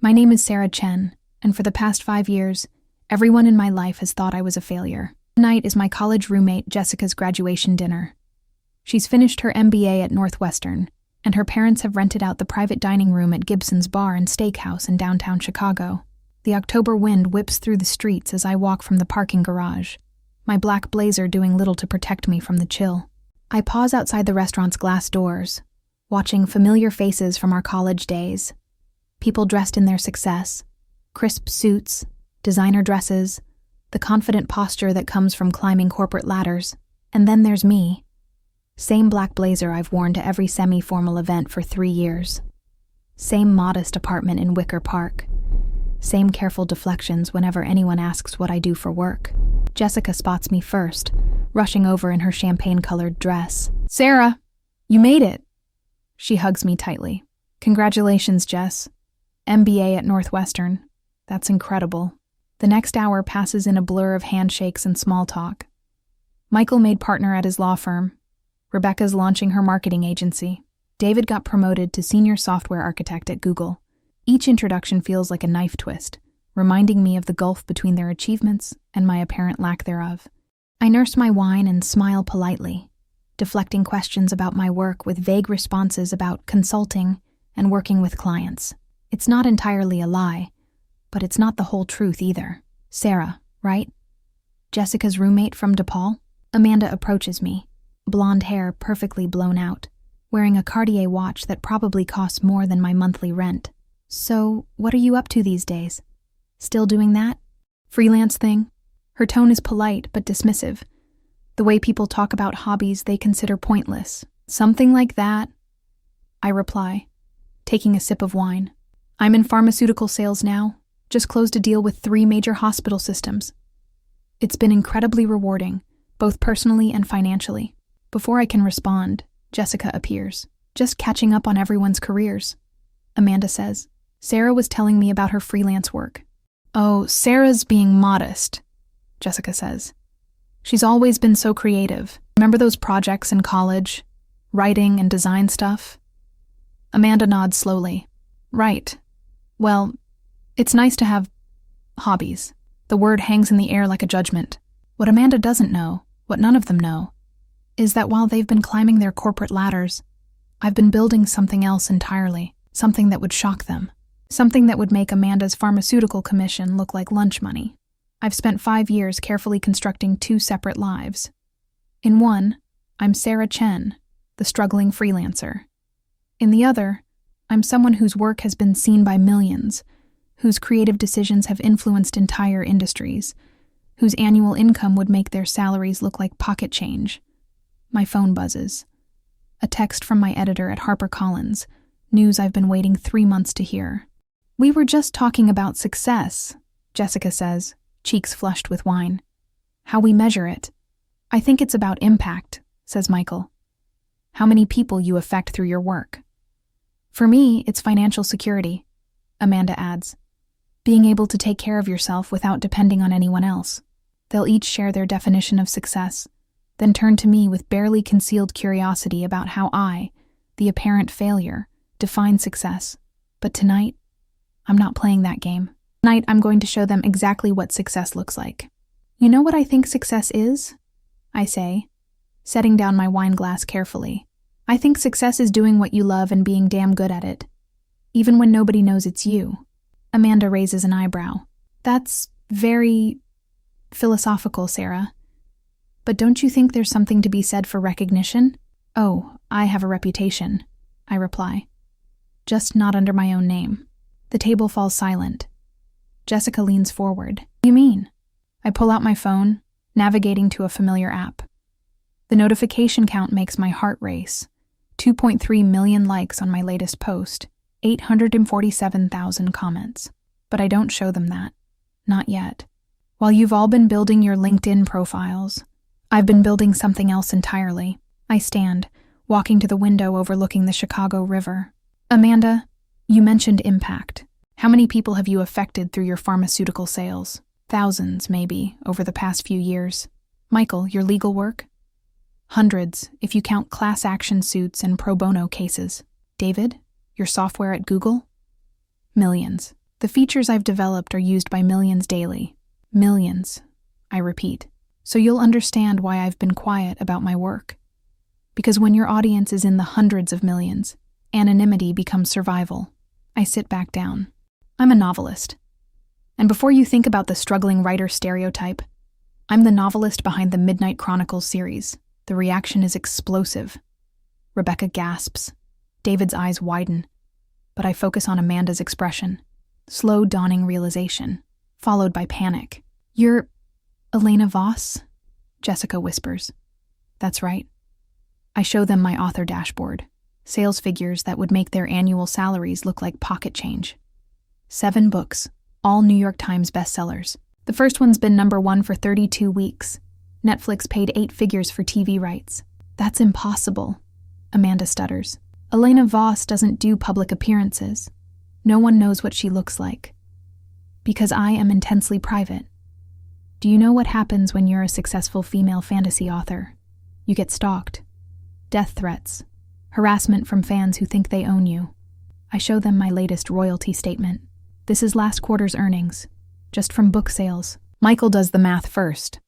My name is Sarah Chen, and for the past 5 years, everyone in my life has thought I was a failure. Tonight is my college roommate Jessica's graduation dinner. She's finished her MBA at Northwestern, and her parents have rented out the private dining room at Gibson's Bar and Steakhouse in downtown Chicago. The October wind whips through the streets as I walk from the parking garage, my black blazer doing little to protect me from the chill. I pause outside the restaurant's glass doors, watching familiar faces from our college days. People dressed in their success, crisp suits, designer dresses, the confident posture that comes from climbing corporate ladders. And then there's me. Same black blazer I've worn to every semi-formal event for 3 years. Same modest apartment in Wicker Park. Same careful deflections whenever anyone asks what I do for work. Jessica spots me first, rushing over in her champagne-colored dress. "Sarah, you made it!" She hugs me tightly. "Congratulations, Jess. MBA at Northwestern. That's incredible." The next hour passes in a blur of handshakes and small talk. Michael made partner at his law firm. Rebecca's launching her marketing agency. David got promoted to senior software architect at Google. Each introduction feels like a knife twist, reminding me of the gulf between their achievements and my apparent lack thereof. I nurse my wine and smile politely, deflecting questions about my work with vague responses about consulting and working with clients. It's not entirely a lie, but it's not the whole truth either. "Sarah, right? Jessica's roommate from DePaul?" Amanda approaches me, blonde hair perfectly blown out, wearing a Cartier watch that probably costs more than my monthly rent. "So, what are you up to these days? Still doing that freelance thing?" Her tone is polite but dismissive, the way people talk about hobbies they consider pointless. "Something like that," I reply, taking a sip of wine. "I'm in pharmaceutical sales now, just closed a deal with 3 major hospital systems. It's been incredibly rewarding, both personally and financially." Before I can respond, Jessica appears. "Just catching up on everyone's careers," Amanda says. "Sarah was telling me about her freelance work." "Oh, Sarah's being modest," Jessica says. "She's always been so creative. Remember those projects in college? Writing and design stuff?" Amanda nods slowly. "Right. Well, it's nice to have hobbies." The word hangs in the air like a judgment. What Amanda doesn't know, what none of them know, is that while they've been climbing their corporate ladders, I've been building something else entirely, something that would shock them, something that would make Amanda's pharmaceutical commission look like lunch money. I've spent 5 years carefully constructing 2 separate lives. In one, I'm Sarah Chen, the struggling freelancer. In the other, I'm someone whose work has been seen by millions, whose creative decisions have influenced entire industries, whose annual income would make their salaries look like pocket change. My phone buzzes. A text from my editor at HarperCollins, news I've been waiting 3 months to hear. "We were just talking about success," Jessica says, cheeks flushed with wine. "How we measure it. I think it's about impact," says Michael. "How many people you affect through your work." "For me, it's financial security," Amanda adds. "Being able to take care of yourself without depending on anyone else." They'll each share their definition of success, then turn to me with barely concealed curiosity about how I, the apparent failure, define success. But tonight, I'm not playing that game. Tonight, I'm going to show them exactly what success looks like. "You know what I think success is?" I say, setting down my wine glass carefully. "I think success is doing what you love and being damn good at it, even when nobody knows it's you." Amanda raises an eyebrow. "That's very philosophical, Sarah. But don't you think there's something to be said for recognition?" "Oh, I have a reputation," I reply. "Just not under my own name." The table falls silent. Jessica leans forward. "What do you mean?" I pull out my phone, navigating to a familiar app. The notification count makes my heart race. 2.3 million likes on my latest post, 847,000 comments. But I don't show them that. Not yet. While you've all been building your LinkedIn profiles, I've been building something else entirely. I stand, walking to the window overlooking the Chicago River. "Amanda, you mentioned impact. How many people have you affected through your pharmaceutical sales?" "Thousands, maybe, over the past few years." "Michael, your legal work?" "Hundreds, if you count class action suits and pro bono cases." "David, your software at Google?" "Millions." The features I've developed are used by millions daily. Millions, I repeat. So you'll understand why I've been quiet about my work. Because when your audience is in the hundreds of millions, anonymity becomes survival. I sit back down. I'm a novelist. And before you think about the struggling writer stereotype, I'm the novelist behind the Midnight Chronicles series. The reaction is explosive. Rebecca gasps. David's eyes widen. But I focus on Amanda's expression. Slow dawning realization, followed by panic. "You're Elena Voss?" Jessica whispers. "That's right." I show them my author dashboard, sales figures that would make their annual salaries look like pocket change. 7 books, all New York Times bestsellers. The first one's been #1 for 32 weeks. Netflix paid 8 figures for TV rights. "That's impossible," Amanda stutters. "Elena Voss doesn't do public appearances. No one knows what she looks like. Because I am intensely private. Do you know what happens when you're a successful female fantasy author? You get stalked. Death threats. Harassment from fans who think they own you." I show them my latest royalty statement. This is last quarter's earnings, just from book sales. Michael does the math first.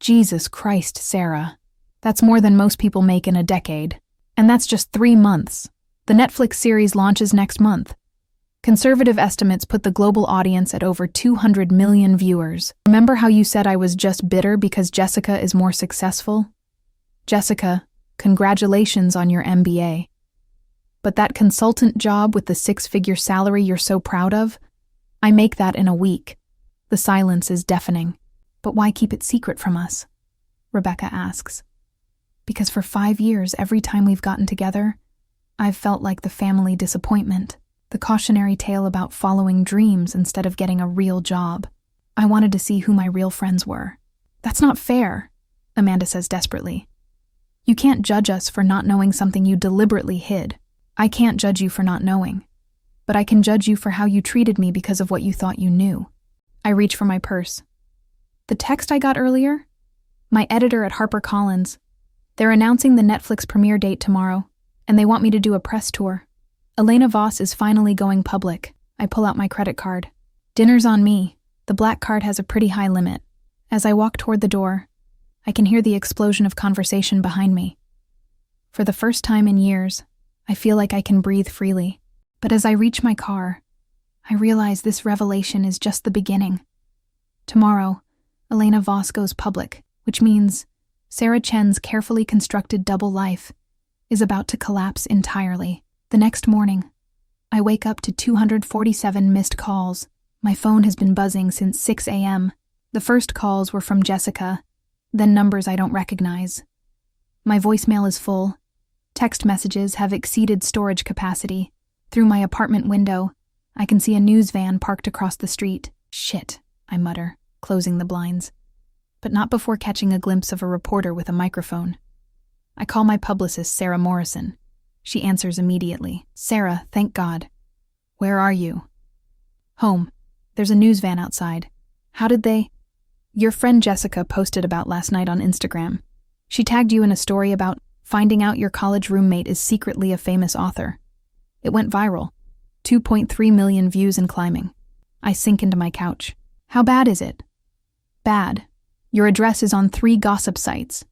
"Jesus Christ, Sarah. That's more than most people make in a decade. And that's just 3 months. The Netflix series launches next month. Conservative estimates put the global audience at over 200 million viewers. Remember how you said I was just bitter because Jessica is more successful? Jessica, congratulations on your MBA. But that consultant job with the 6-figure salary you're so proud of? I make that in a week." The silence is deafening. "But why keep it secret from us?" Rebecca asks. "Because for 5 years, every time we've gotten together, I've felt like the family disappointment. The cautionary tale about following dreams instead of getting a real job. I wanted to see who my real friends were." "That's not fair," Amanda says desperately. "You can't judge us for not knowing something you deliberately hid. I can't judge you for not knowing. But I can judge you for how you treated me because of what you thought you knew." I reach for my purse. "The text I got earlier? My editor at HarperCollins. They're announcing the Netflix premiere date tomorrow, and they want me to do a press tour. Elena Voss is finally going public." I pull out my credit card. "Dinner's on me." The black card has a pretty high limit. As I walk toward the door, I can hear the explosion of conversation behind me. For the first time in years, I feel like I can breathe freely. But as I reach my car, I realize this revelation is just the beginning. Tomorrow, Elena Voss goes public, which means Sarah Chen's carefully constructed double life is about to collapse entirely. The next morning, I wake up to 247 missed calls. My phone has been buzzing since 6 a.m. The first calls were from Jessica, then numbers I don't recognize. My voicemail is full. Text messages have exceeded storage capacity. Through my apartment window, I can see a news van parked across the street. "Shit," I mutter, closing the blinds. But not before catching a glimpse of a reporter with a microphone. I call my publicist, Sarah Morrison. She answers immediately. "Sarah, thank God. Where are you?" "Home. There's a news van outside. How did they—" "Your friend Jessica posted about last night on Instagram. She tagged you in a story about finding out your college roommate is secretly a famous author. It went viral. 2.3 million views and climbing." I sink into my couch. "How bad is it?" "Bad. Your address is on 3 gossip sites.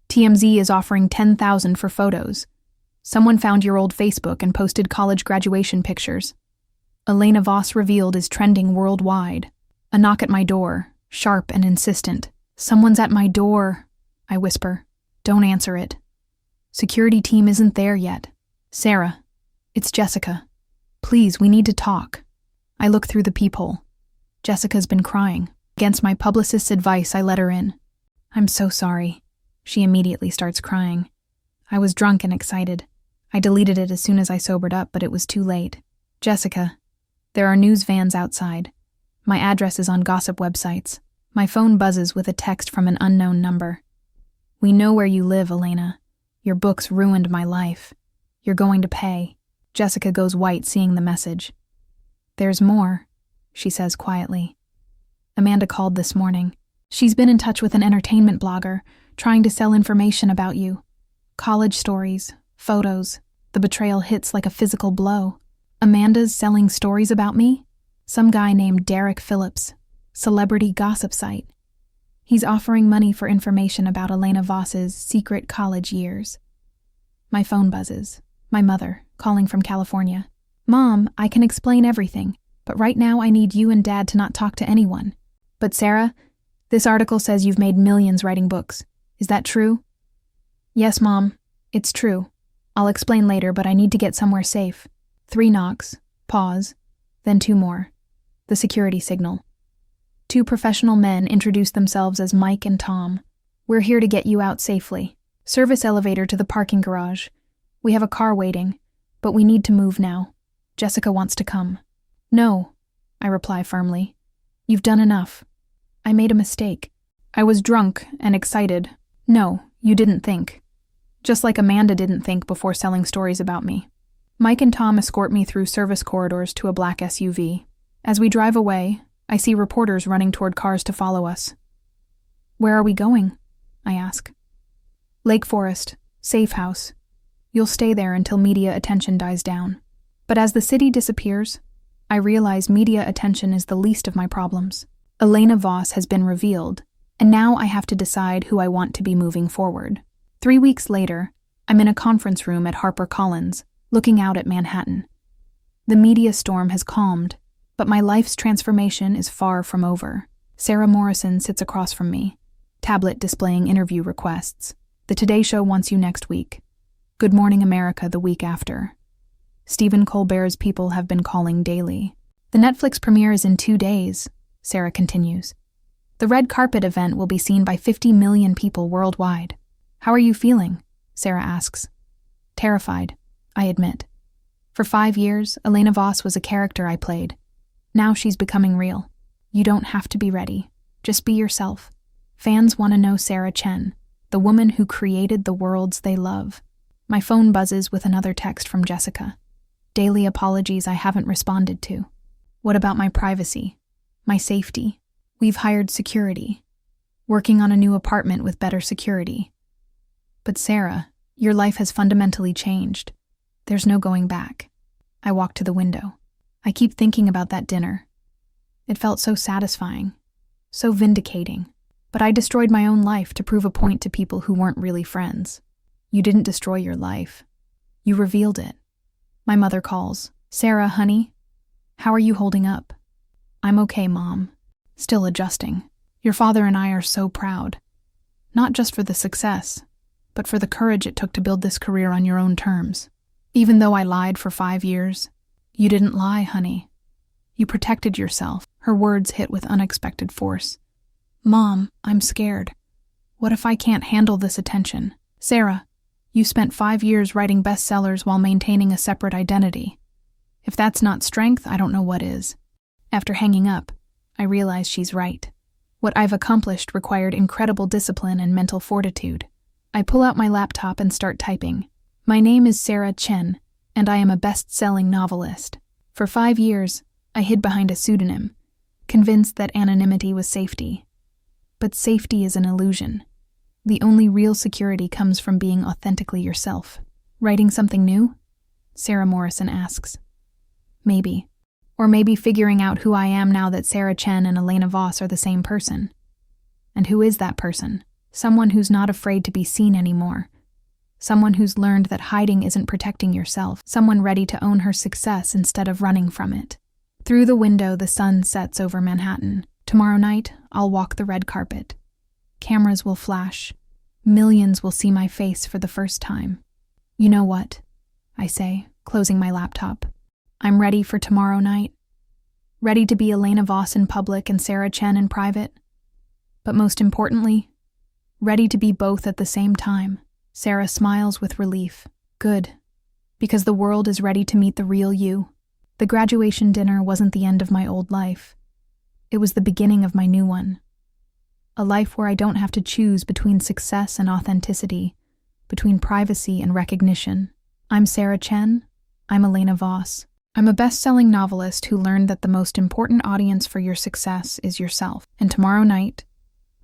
TMZ is offering $10,000 for photos. Someone found your old Facebook and posted college graduation pictures. Elena Voss revealed is trending worldwide. A knock at my door, sharp and insistent. "Someone's at my door," I whisper. "Don't answer it. Security team isn't there yet." "Sarah, it's Jessica. Please, we need to talk." I look through the peephole. Jessica's been crying. Against my publicist's advice, I let her in. "I'm so sorry." She immediately starts crying. I was drunk and excited. I deleted it as soon as I sobered up, but it was too late. "Jessica, there are news vans outside. My address is on gossip websites. My phone buzzes with a text from an unknown number. We know where you live, Elena. Your books ruined my life. You're going to pay." Jessica goes white seeing the message. "There's more," she says quietly. "Amanda called this morning. She's been in touch with an entertainment blogger, trying to sell information about you. College stories, photos. The betrayal hits like a physical blow. Amanda's selling stories about me? Some guy named Derek Phillips, celebrity gossip site. He's offering money for information about Elena Voss's secret college years. My phone buzzes. My mother, calling from California. Mom, I can explain everything, but right now I need you and Dad to not talk to anyone. But Sarah, this article says you've made millions writing books. Is that true? Yes, Mom, it's true. I'll explain later, but I need to get somewhere safe. 3 knocks, pause, then 2 more. The security signal. 2 professional men introduce themselves as Mike and Tom. We're here to get you out safely. Service elevator to the parking garage. We have a car waiting, but we need to move now. Jessica wants to come. No, I reply firmly. You've done enough. I made a mistake. I was drunk and excited. No, you didn't think. Just like Amanda didn't think before selling stories about me. Mike and Tom escort me through service corridors to a black SUV. As we drive away, I see reporters running toward cars to follow us. Where are we going? I ask. Lake Forest, safe house. You'll stay there until media attention dies down. But as the city disappears, I realize media attention is the least of my problems. Elena Voss has been revealed, and now I have to decide who I want to be moving forward. 3 weeks later, I'm in a conference room at HarperCollins, looking out at Manhattan. The media storm has calmed, but my life's transformation is far from over. Sarah Morrison sits across from me, tablet displaying interview requests. The Today Show wants you next week. Good Morning America the week after. Stephen Colbert's people have been calling daily. The Netflix premiere is in 2 days, Sarah continues. The red carpet event will be seen by 50 million people worldwide. How are you feeling? Sarah asks. Terrified, I admit. For 5 years, Elena Voss was a character I played. Now she's becoming real. You don't have to be ready. Just be yourself. Fans want to know Sarah Chen, the woman who created the worlds they love. My phone buzzes with another text from Jessica. Daily apologies I haven't responded to. What about my privacy? My safety? We've hired security. Working on a new apartment with better security. But Sarah, your life has fundamentally changed. There's no going back. I walk to the window. I keep thinking about that dinner. It felt so satisfying, so vindicating. But I destroyed my own life to prove a point to people who weren't really friends. You didn't destroy your life. You revealed it. My mother calls. Sarah, honey, how are you holding up? I'm okay, Mom. Still adjusting. Your father and I are so proud. Not just for the success, but for the courage it took to build this career on your own terms. Even though I lied for 5 years, you didn't lie, honey. You protected yourself. Her words hit with unexpected force. Mom, I'm scared. What if I can't handle this attention? Sarah, you spent 5 years writing bestsellers while maintaining a separate identity. If that's not strength, I don't know what is. After hanging up, I realize she's right. What I've accomplished required incredible discipline and mental fortitude. I pull out my laptop and start typing. My name is Sarah Chen, and I am a best-selling novelist. For 5 years, I hid behind a pseudonym, convinced that anonymity was safety. But safety is an illusion. The only real security comes from being authentically yourself. Writing something new? Sarah Morrison asks. Maybe. Or maybe figuring out who I am now that Sarah Chen and Elena Voss are the same person. And who is that person? Someone who's not afraid to be seen anymore. Someone who's learned that hiding isn't protecting yourself. Someone ready to own her success instead of running from it. Through the window, the sun sets over Manhattan. Tomorrow night, I'll walk the red carpet. Cameras will flash. Millions will see my face for the first time. You know what? I say, closing my laptop. I'm ready for tomorrow night. Ready to be Elena Voss in public and Sarah Chen in private. But most importantly, ready to be both at the same time. Sarah smiles with relief. Good. Because the world is ready to meet the real you. The graduation dinner wasn't the end of my old life. It was the beginning of my new one. A life where I don't have to choose between success and authenticity, between privacy and recognition. I'm Sarah Chen. I'm Elena Voss. I'm a best-selling novelist who learned that the most important audience for your success is yourself. And tomorrow night,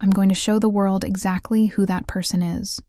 I'm going to show the world exactly who that person is.